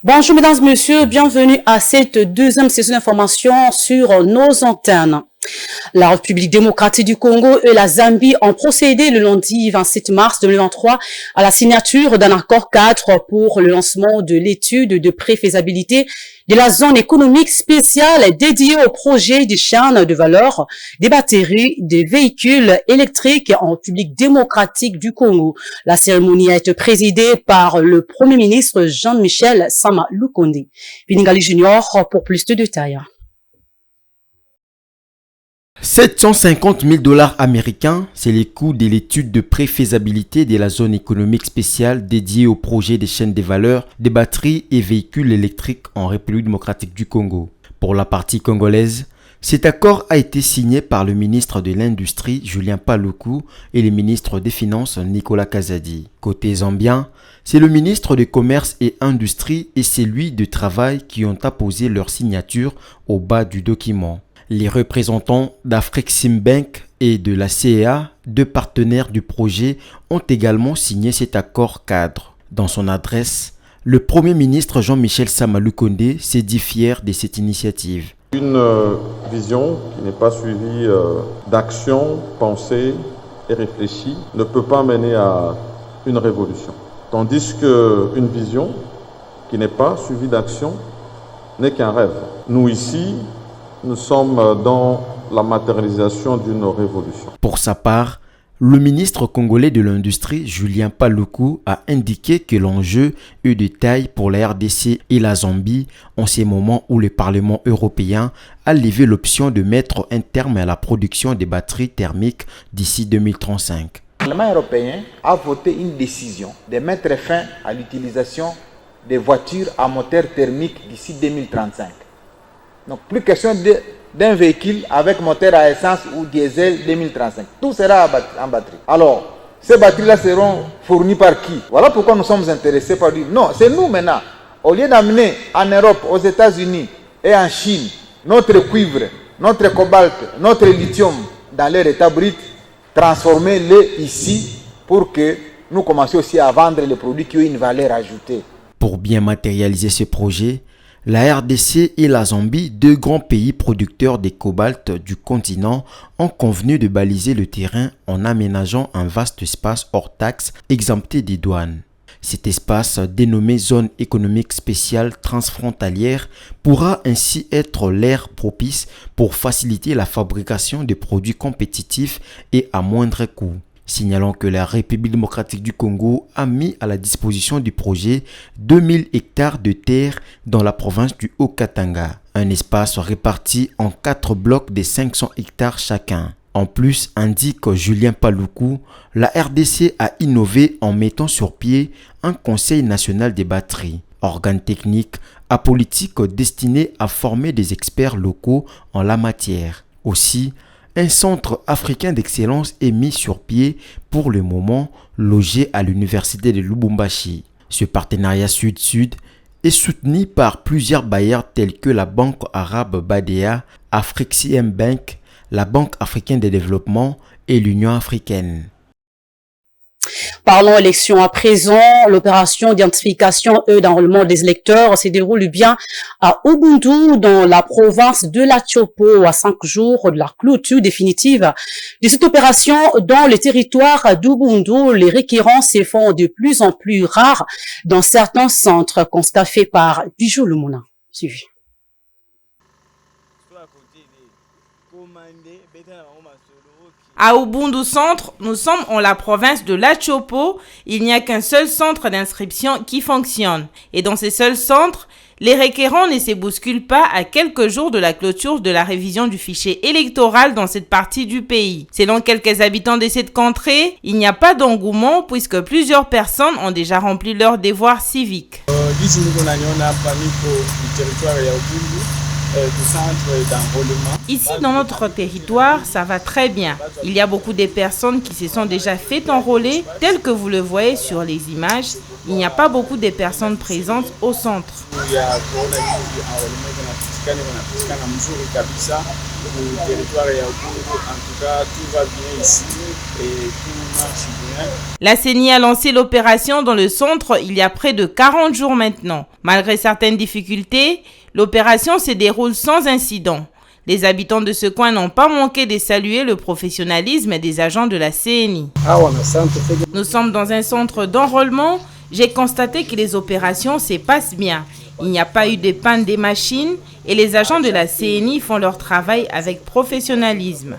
Bonjour mesdames et messieurs, bienvenue à cette deuxième session d'information sur nos antennes. La République démocratique du Congo et la Zambie ont procédé le lundi 27 mars 2023 à la signature d'un accord cadre pour le lancement de l'étude de préfaisabilité de la zone économique spéciale dédiée au projet des chaînes de valeur des batteries des véhicules électriques en République démocratique du Congo. La cérémonie a été présidée par le Premier ministre Jean-Michel Sama Lukonde. Biningali Junior pour plus de détails. 750 000 $ américains, c'est les coûts de l'étude de préfaisabilité de la zone économique spéciale dédiée au projet des chaînes de valeur des batteries et véhicules électriques en République démocratique du Congo. Pour la partie congolaise, cet accord a été signé par le ministre de l'Industrie Julien Paluku et le ministre des Finances Nicolas Kazadi. Côté zambien, c'est le ministre du Commerce et Industrie et celui du Travail qui ont apposé leur signature au bas du document. Les représentants d'Afreximbank et de la CEA, deux partenaires du projet, ont également signé cet accord cadre. Dans son adresse, le Premier ministre Jean-Michel Sama Lukonde s'est dit fier de cette initiative. Une vision qui n'est pas suivie d'action pensée et réfléchie ne peut pas mener à une révolution. Tandis qu'une vision qui n'est pas suivie d'action n'est qu'un rêve. Nous ici, nous sommes dans la matérialisation d'une révolution. Pour sa part, le ministre congolais de l'Industrie, Julien Paluku, a indiqué que l'enjeu est de taille pour la RDC et la Zambie en ces moments où le Parlement européen a levé l'option de mettre un terme à la production des batteries thermiques d'ici 2035. Le Parlement européen a voté une décision de mettre fin à l'utilisation des voitures à moteur thermique d'ici 2035. Donc, plus question d'un véhicule avec moteur à essence ou diesel 2035. Tout sera en batterie. Alors, ces batteries-là seront fournies par qui? Voilà pourquoi nous sommes intéressés par dire non, c'est nous maintenant. Au lieu d'amener en Europe, aux États-Unis et en Chine notre cuivre, notre cobalt, notre lithium dans leur état brut, transformez-les ici pour que nous commencions aussi à vendre les produits qui ont une valeur ajoutée. Pour bien matérialiser ce projet, la RDC et la Zambie, deux grands pays producteurs de cobalt du continent, ont convenu de baliser le terrain en aménageant un vaste espace hors taxe exempté des douanes. Cet espace, dénommé Zone économique spéciale transfrontalière, pourra ainsi être l'aire propice pour faciliter la fabrication de produits compétitifs et à moindre coût. Signalons que la République démocratique du Congo a mis à la disposition du projet 2000 hectares de terre dans la province du Haut-Katanga, un espace réparti en 4 blocs de 500 hectares chacun. En plus, indique Julien Paluku, la RDC a innové en mettant sur pied un Conseil national des batteries, organe technique apolitique destiné à former des experts locaux en la matière. Aussi, un centre africain d'excellence est mis sur pied pour le moment, logé à l'université de Lubumbashi. Ce partenariat sud-sud est soutenu par plusieurs bailleurs tels que la Banque arabe Badea, Afreximbank, la Banque africaine de développement et l'Union africaine. Parlons élection à présent. L'opération d'identification et d'enrôlement des électeurs se déroule bien à Ubundu, dans la province de la Tchopo, à 5 jours de la clôture définitive de cette opération. Dans le territoire d'Ubundu, les requérants se font de plus en plus rares dans certains centres, constat fait par Bijou Lumuna. Suivi. À Ubundu Centre, nous sommes en la province de la Tchopo. Il n'y a qu'un seul centre d'inscription qui fonctionne. Et dans ces seuls centres, les requérants ne se bousculent pas à quelques jours de la clôture de la révision du fichier électoral dans cette partie du pays. Selon quelques habitants de cette contrée, il n'y a pas d'engouement puisque plusieurs personnes ont déjà rempli leurs devoirs civiques. Ici, dans notre territoire, ça va très bien. Il y a beaucoup de personnes qui se sont déjà fait enrôler, tel que vous le voyez sur les images. Il n'y a pas beaucoup de personnes présentes au centre. La CENI a lancé l'opération dans le centre il y a près de 40 jours maintenant. Malgré certaines difficultés, l'opération se déroule sans incident. Les habitants de ce coin n'ont pas manqué de saluer le professionnalisme des agents de la CNI. Nous sommes dans un centre d'enrôlement. J'ai constaté que les opérations se passent bien. Il n'y a pas eu de panne des machines et les agents de la CNI font leur travail avec professionnalisme.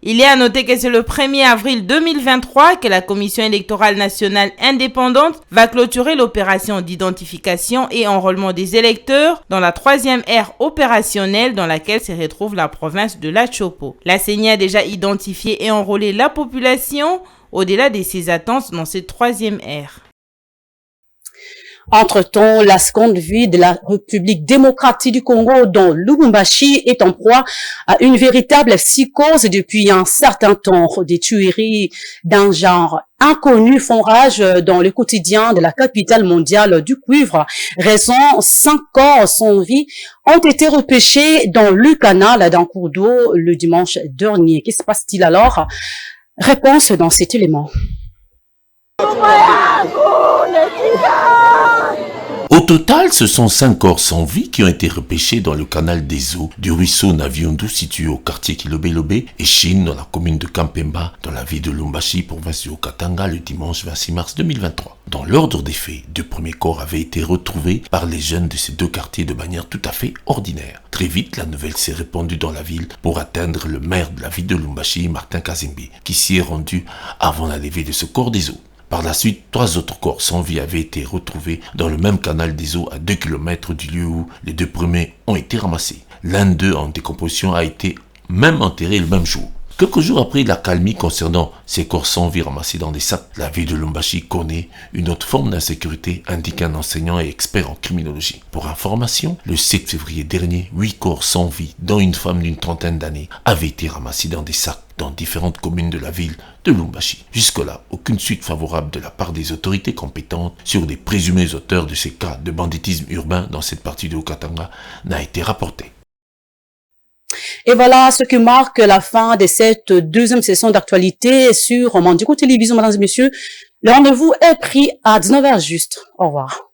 Il est à noter que c'est le 1er avril 2023 que la Commission électorale nationale indépendante va clôturer l'opération d'identification et enrôlement des électeurs dans la 3e ère opérationnelle dans laquelle se retrouve la province de l'Achopo. La CENI a déjà identifié et enrôlé la population au-delà de ses attentes dans cette 3e ère. Entre-temps, la seconde ville de la République démocratique du Congo, dont Lubumbashi, est en proie à une véritable psychose depuis un certain temps. Des tueries d'un genre inconnu font rage dans le quotidien de la capitale mondiale du cuivre. Raison, 5 corps sans vie ont été repêchés dans le canal d'un cours d'eau le dimanche dernier. Qu'est-ce qui se passe-t-il alors? Réponse dans cet élément. Au total, ce sont 5 corps sans vie qui ont été repêchés dans le canal des eaux du ruisseau Naviondu situé au quartier Kilobe et Chine dans la commune de Kampemba dans la ville de Lubumbashi, province du Haut-Katanga, le dimanche 26 mars 2023. Dans l'ordre des faits, 2 premiers corps avaient été retrouvés par les jeunes de ces 2 quartiers de manière tout à fait ordinaire. Très vite, la nouvelle s'est répandue dans la ville pour atteindre le maire de la ville de Lubumbashi, Martin Kazembe, qui s'y est rendu avant la levée de ce corps des eaux. Par la suite, 3 autres corps sans vie avaient été retrouvés dans le même canal des eaux à 2 km du lieu où les 2 premiers ont été ramassés. L'un d'eux en décomposition a été même enterré le même jour. Quelques jours après l'accalmie concernant ces corps sans vie ramassés dans des sacs, la ville de Lubumbashi connaît une autre forme d'insécurité, indique un enseignant et expert en criminologie. Pour information, le 7 février dernier, 8 corps sans vie, dont une femme d'une 30aine d'années, avaient été ramassés dans des sacs dans différentes communes de la ville de Lubumbashi. Jusque-là, aucune suite favorable de la part des autorités compétentes sur les présumés auteurs de ces cas de banditisme urbain dans cette partie de Haut-Katanga n'a été rapportée. Et voilà ce qui marque la fin de cette 2e session d'actualité sur Mandiko Télévision. Mesdames et messieurs, le rendez-vous est pris à 19h juste. Au revoir.